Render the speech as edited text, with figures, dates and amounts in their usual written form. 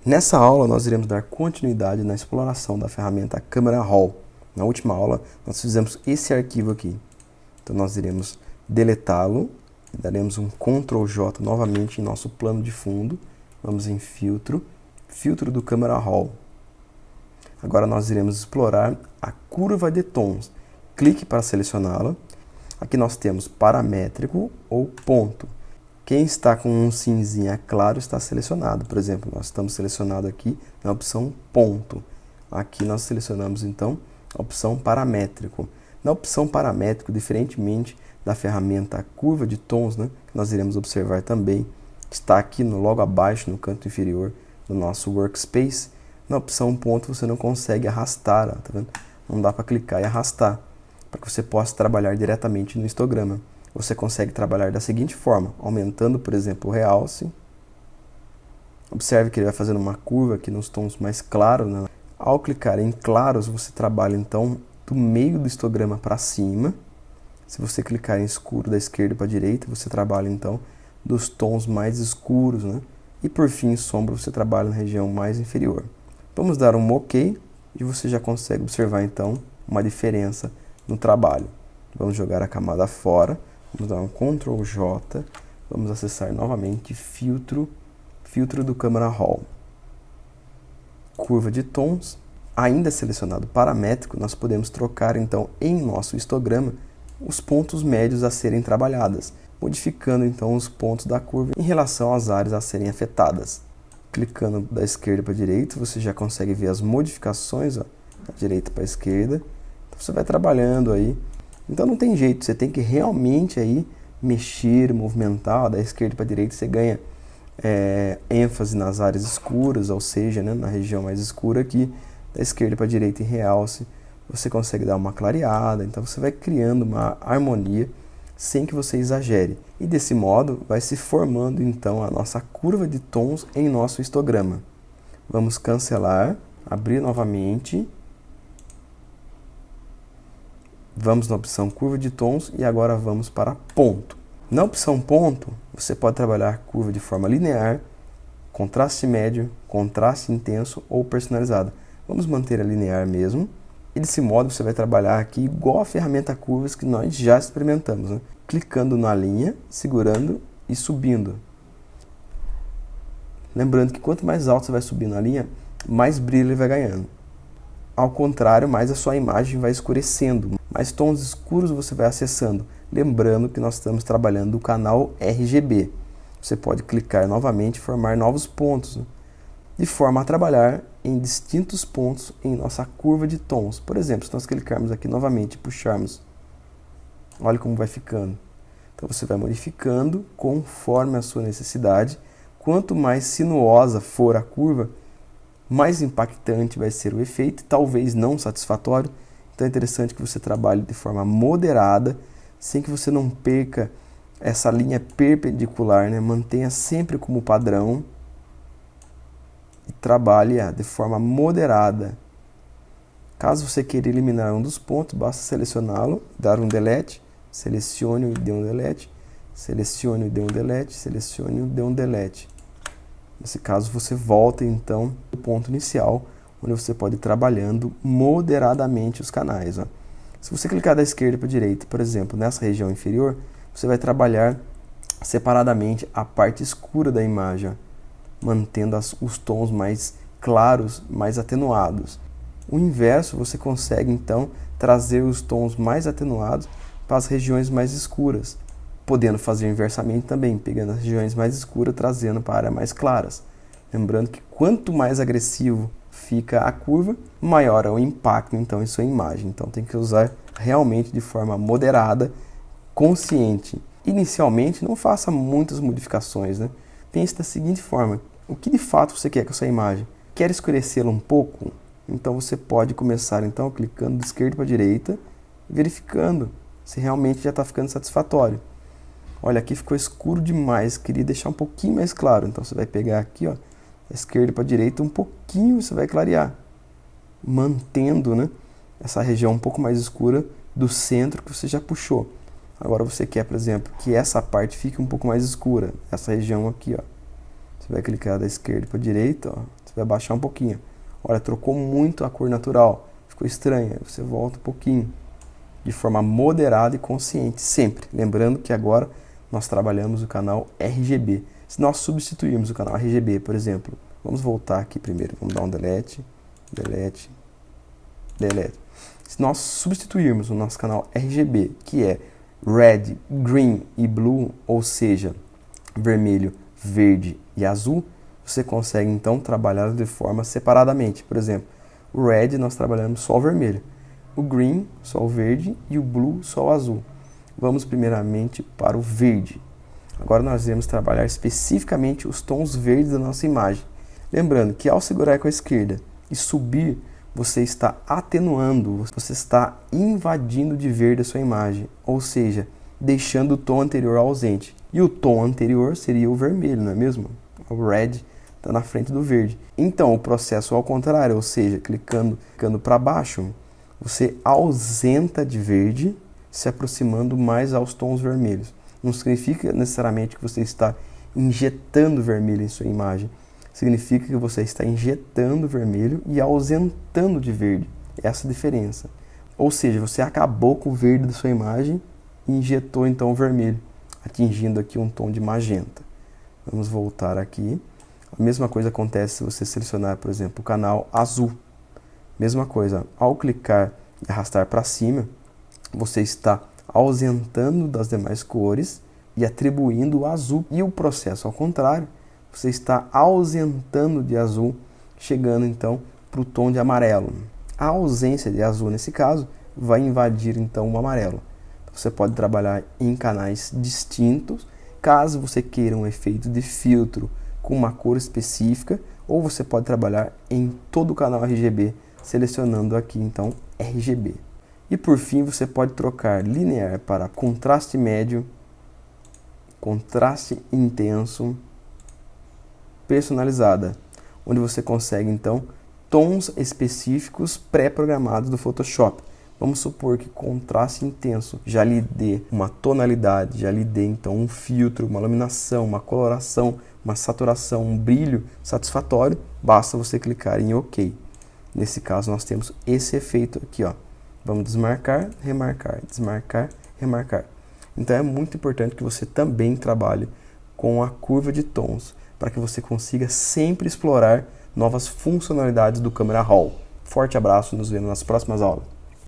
Nessa aula, nós iremos dar continuidade na exploração da ferramenta Camera Raw. Na última aula, nós fizemos esse arquivo aqui. Então, nós iremos deletá-lo e daremos um Ctrl J novamente em nosso plano de fundo. Vamos em Filtro, Filtro do Camera Raw. Agora, nós iremos explorar a curva de tons. Clique para selecioná-la. Aqui nós temos paramétrico ou ponto. Quem está com um cinzinha claro está selecionado. Por exemplo, nós estamos selecionados aqui na opção ponto. Aqui nós selecionamos então a opção paramétrico. Na opção paramétrico, diferentemente da ferramenta curva de tons, que nós iremos observar também, que está aqui logo abaixo no canto inferior do nosso workspace, na opção ponto você não consegue arrastar, tá vendo? Não dá para clicar e arrastar, para que você possa trabalhar diretamente no histograma. Você consegue trabalhar da seguinte forma, aumentando, por exemplo, o realce. Observe que ele vai fazendo uma curva aqui nos tons mais claros, Ao clicar em claros, você trabalha então do meio do histograma para cima. Se você clicar em escuro da esquerda para a direita, você trabalha então dos tons mais escuros, E por fim, sombra, você trabalha na região mais inferior. Vamos dar um OK e você já consegue observar então uma diferença no trabalho. Vamos jogar a camada fora. Vamos dar um Ctrl J, vamos acessar novamente Filtro, Filtro do Camera Raw. Curva de tons, ainda selecionado paramétrico, nós podemos trocar então em nosso histograma os pontos médios a serem trabalhados, modificando então os pontos da curva em relação às áreas a serem afetadas. Clicando da esquerda para a direita, você já consegue ver as modificações, da direita para a esquerda. Então, você vai trabalhando aí. Então não tem jeito, você tem que realmente aí mexer, movimentar, da esquerda para a direita você ganha ênfase nas áreas escuras, ou seja, na região mais escura aqui, da esquerda para a direita em realce, você consegue dar uma clareada, então você vai criando uma harmonia sem que você exagere. E desse modo vai se formando então a nossa curva de tons em nosso histograma. Vamos cancelar, abrir novamente. Vamos na opção curva de tons e agora vamos para ponto. Na opção ponto, você pode trabalhar curva de forma linear, contraste médio, contraste intenso ou personalizada. Vamos manter a linear mesmo. E desse modo você vai trabalhar aqui igual a ferramenta curvas que nós já experimentamos, Clicando na linha, segurando e subindo. Lembrando que quanto mais alto você vai subindo a linha, mais brilho ele vai ganhando. Ao contrário, mais a sua imagem vai escurecendo, mais tons escuros você vai acessando. Lembrando que nós estamos trabalhando o canal RGB. Você pode clicar novamente e formar novos pontos, de forma a trabalhar em distintos pontos em nossa curva de tons. Por exemplo, se nós clicarmos aqui novamente e puxarmos, olha como vai ficando. Então você vai modificando conforme a sua necessidade. Quanto mais sinuosa for a curva, mais impactante vai ser o efeito, talvez não satisfatório. Então é interessante que você trabalhe de forma moderada, sem que você não perca essa linha perpendicular, Mantenha sempre como padrão e trabalhe de forma moderada. Caso você queira eliminar um dos pontos, basta selecioná-lo, dar um delete, selecione e dê um delete, selecione e dê um delete, selecione e dê um delete. Nesse caso, você volta então ao ponto inicial, onde você pode ir trabalhando moderadamente os canais. Se você clicar da esquerda para a direita, por exemplo, nessa região inferior, você vai trabalhar separadamente a parte escura da imagem, mantendo os tons mais claros, mais atenuados. O inverso, você consegue então trazer os tons mais atenuados para as regiões mais escuras, podendo fazer inversamente também, pegando as regiões mais escuras, trazendo para áreas mais claras. Lembrando que quanto mais agressivo fica a curva, maior é o impacto então em sua imagem. Então tem que usar realmente de forma moderada, consciente. Inicialmente não faça muitas modificações, Pense da seguinte forma: o que de fato você quer com a sua imagem? Quer escurecê-la um pouco? Então você pode começar então clicando de esquerda para a direita, verificando se realmente já está ficando satisfatório. Olha, aqui ficou escuro demais, queria deixar um pouquinho mais claro. Então você vai pegar aqui, da esquerda para a direita, um pouquinho você vai clarear, mantendo, essa região um pouco mais escura do centro que você já puxou. Agora você quer, por exemplo, que essa parte fique um pouco mais escura, essa região aqui, Você vai clicar da esquerda para a direita, Você vai baixar um pouquinho. Olha, trocou muito a cor natural, ficou estranha. Você volta um pouquinho, de forma moderada e consciente, sempre. Lembrando que agora nós trabalhamos o canal RGB. Se nós substituirmos o canal RGB, por exemplo, vamos voltar aqui primeiro, vamos dar um delete, delete, delete. Se nós substituirmos o nosso canal RGB, que é Red, Green e Blue, ou seja, vermelho, verde e azul, você consegue então trabalhar de forma separadamente. Por exemplo, o Red nós trabalhamos só o vermelho, o Green só o verde e o Blue só o azul. Vamos primeiramente para o verde. Agora nós vamos trabalhar especificamente os tons verdes da nossa imagem. Lembrando que ao segurar com a esquerda e subir, você está atenuando, você está invadindo de verde a sua imagem, ou seja, deixando o tom anterior ausente. E o tom anterior seria o vermelho, não é mesmo? O red está na frente do verde. Então, o processo ao contrário, ou seja, clicando para baixo, você ausenta de verde, se aproximando mais aos tons vermelhos. Não significa necessariamente que você está injetando vermelho em sua imagem. Significa que você está injetando vermelho e ausentando de verde. Essa é a diferença. Ou seja, você acabou com o verde da sua imagem e injetou então o vermelho, atingindo aqui um tom de magenta. Vamos voltar aqui. A mesma coisa acontece se você selecionar, por exemplo, o canal azul. Mesma coisa, ao clicar e arrastar para cima, você está ausentando das demais cores e atribuindo o azul. E o processo ao contrário, você está ausentando de azul, chegando então para o tom de amarelo. A ausência de azul, nesse caso, vai invadir então o amarelo. Você pode trabalhar em canais distintos, caso você queira um efeito de filtro com uma cor específica, ou você pode trabalhar em todo o canal RGB, selecionando aqui então RGB. E por fim, você pode trocar linear para contraste médio, contraste intenso, personalizada, onde você consegue então tons específicos pré-programados do Photoshop. Vamos supor que contraste intenso já lhe dê uma tonalidade, já lhe dê então um filtro, uma iluminação, uma coloração, uma saturação, um brilho satisfatório, basta você clicar em OK. Nesse caso nós temos esse efeito aqui, ó. Vamos desmarcar, remarcar, desmarcar, remarcar. Então é muito importante que você também trabalhe com a curva de tons, para que você consiga sempre explorar novas funcionalidades do Camera Raw. Forte abraço, nos vemos nas próximas aulas.